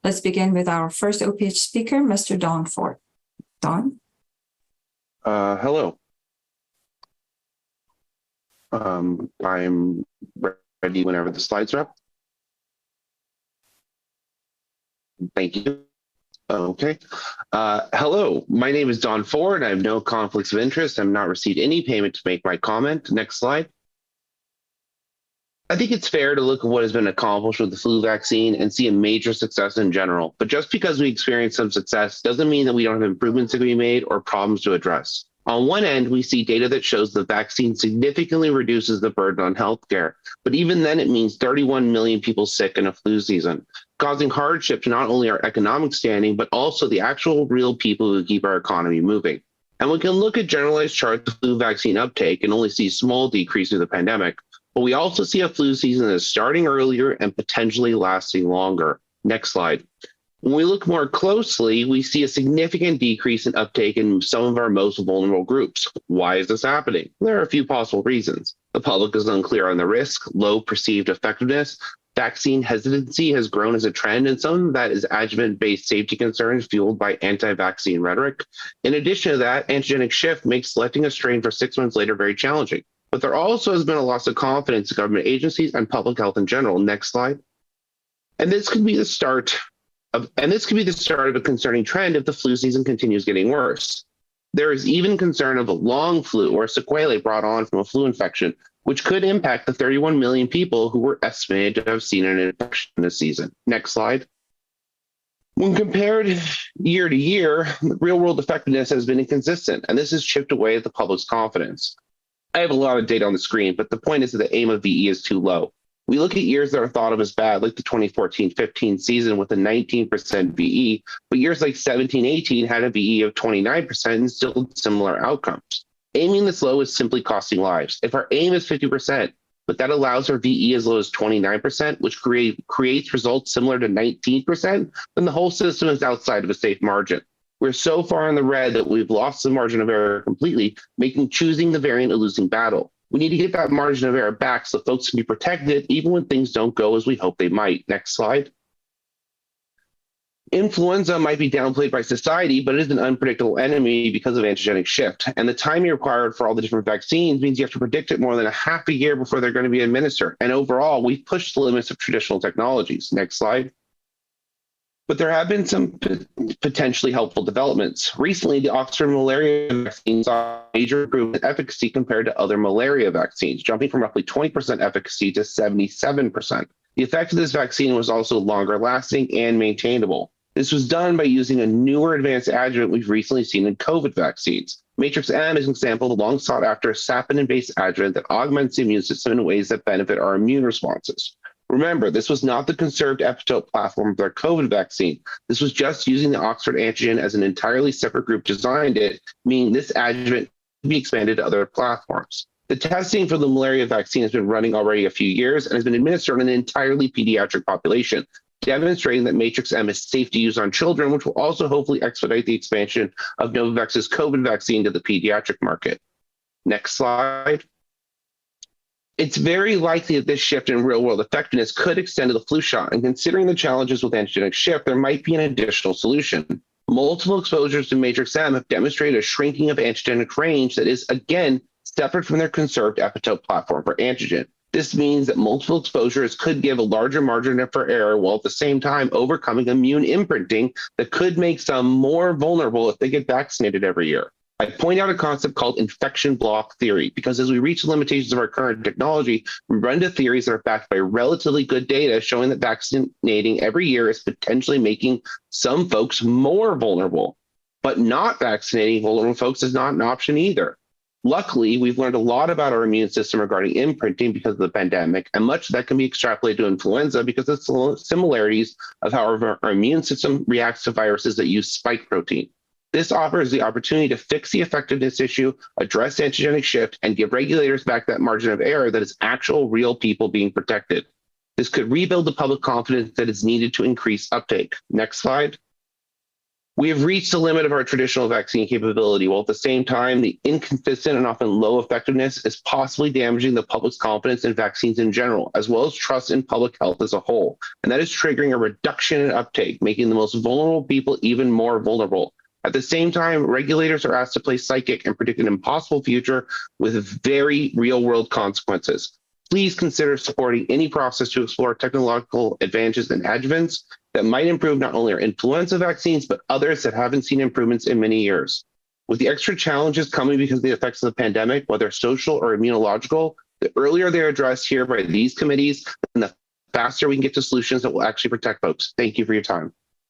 Let's begin with our first OPH speaker, Mr. Don Ford. Don? Hello. I'm ready whenever the slides are up. Thank you. Okay. Hello, my name is Don Ford. I have no conflicts of interest. I've not received any payment to make my comment. Next slide. I think it's fair to look at what has been accomplished with the flu vaccine and see a major success in general. But just because we experience some success doesn't mean that we don't have improvements that can be made or problems to address. On one end, we see data that shows the vaccine significantly reduces the burden on healthcare. But even then, it means 31 million people sick in a flu season, causing hardship to not only our economic standing, but also the actual real people who keep our economy moving. And we can look at generalized charts of flu vaccine uptake and only see small decrease through the pandemic. But we also see a flu season that is starting earlier and potentially lasting longer. Next slide. When we look more closely, we see a significant decrease in uptake in some of our most vulnerable groups. Why is this happening? There are a few possible reasons. The public is unclear on the risk, low perceived effectiveness, vaccine hesitancy has grown as a trend, and some of that is adjuvant-based safety concerns fueled by anti-vaccine rhetoric. In addition to that, antigenic shift makes selecting a strain for 6 months later very challenging. But there also has been a loss of confidence in government agencies and public health in general. Next slide. And this could be the start of a concerning trend if the flu season continues getting worse. There is even concern of a long flu or sequelae brought on from a flu infection, which could impact the 31 million people who were estimated to have seen an infection this season. Next slide. When compared year to year, real-world effectiveness has been inconsistent, and this has chipped away at the public's confidence. I have a lot of data on the screen, but the point is that the aim of VE is too low. We look at years that are thought of as bad, like the 2014-15 season with a 19% VE, but years like 17-18 had a VE of 29% and still similar outcomes. Aiming this low is simply costing lives. If our aim is 50%, but that allows our VE as low as 29%, which creates results similar to 19%, then the whole system is outside of a safe margin. We're so far in the red that we've lost the margin of error completely, making choosing the variant a losing battle. We need to get that margin of error back so folks can be protected even when things don't go as we hope they might. Next slide. Influenza might be downplayed by society, but it is an unpredictable enemy because of antigenic shift. And the timing required for all the different vaccines means you have to predict it more than a half a year before they're going to be administered. And overall, we've pushed the limits of traditional technologies. Next slide. But there have been some potentially helpful developments. Recently, the Oxford malaria vaccine saw a major improvement in efficacy compared to other malaria vaccines, jumping from roughly 20% efficacy to 77%. The effect of this vaccine was also longer lasting and maintainable. This was done by using a newer advanced adjuvant we've recently seen in COVID vaccines. Matrix M is an example of a long sought after sapinin-based adjuvant that augments the immune system in ways that benefit our immune responses. Remember, this was not the conserved epitope platform of their COVID vaccine. This was just using the Oxford antigen as an entirely separate group designed it, meaning this adjuvant can be expanded to other platforms. The testing for the malaria vaccine has been running already a few years and has been administered in an entirely pediatric population, demonstrating that Matrix M is safe to use on children, which will also hopefully expedite the expansion of Novavax's COVID vaccine to the pediatric market. Next slide. It's very likely that this shift in real-world effectiveness could extend to the flu shot, and considering the challenges with antigenic shift, there might be an additional solution. Multiple exposures to Matrix M have demonstrated a shrinking of antigenic range that is, again, separate from their conserved epitope platform for antigen. This means that multiple exposures could give a larger margin for error while at the same time overcoming immune imprinting that could make some more vulnerable if they get vaccinated every year. I point out a concept called infection block theory, because as we reach the limitations of our current technology, we run into theories that are backed by relatively good data showing that vaccinating every year is potentially making some folks more vulnerable. But not vaccinating vulnerable folks is not an option either. Luckily, we've learned a lot about our immune system regarding imprinting because of the pandemic, and much of that can be extrapolated to influenza because of the similarities of how our immune system reacts to viruses that use spike protein. This offers the opportunity to fix the effectiveness issue, address antigenic shift, and give regulators back that margin of error that is actual real people being protected. This could rebuild the public confidence that is needed to increase uptake. Next slide. We have reached the limit of our traditional vaccine capability, while at the same time, the inconsistent and often low effectiveness is possibly damaging the public's confidence in vaccines in general, as well as trust in public health as a whole. And that is triggering a reduction in uptake, making the most vulnerable people even more vulnerable. At the same time, regulators are asked to play psychic and predict an impossible future with very real-world consequences. Please consider supporting any process to explore technological advances and adjuvants that might improve not only our influenza vaccines, but others that haven't seen improvements in many years. With the extra challenges coming because of the effects of the pandemic, whether social or immunological, the earlier they're addressed here by these committees, and the faster we can get to solutions that will actually protect folks. Thank you for your time.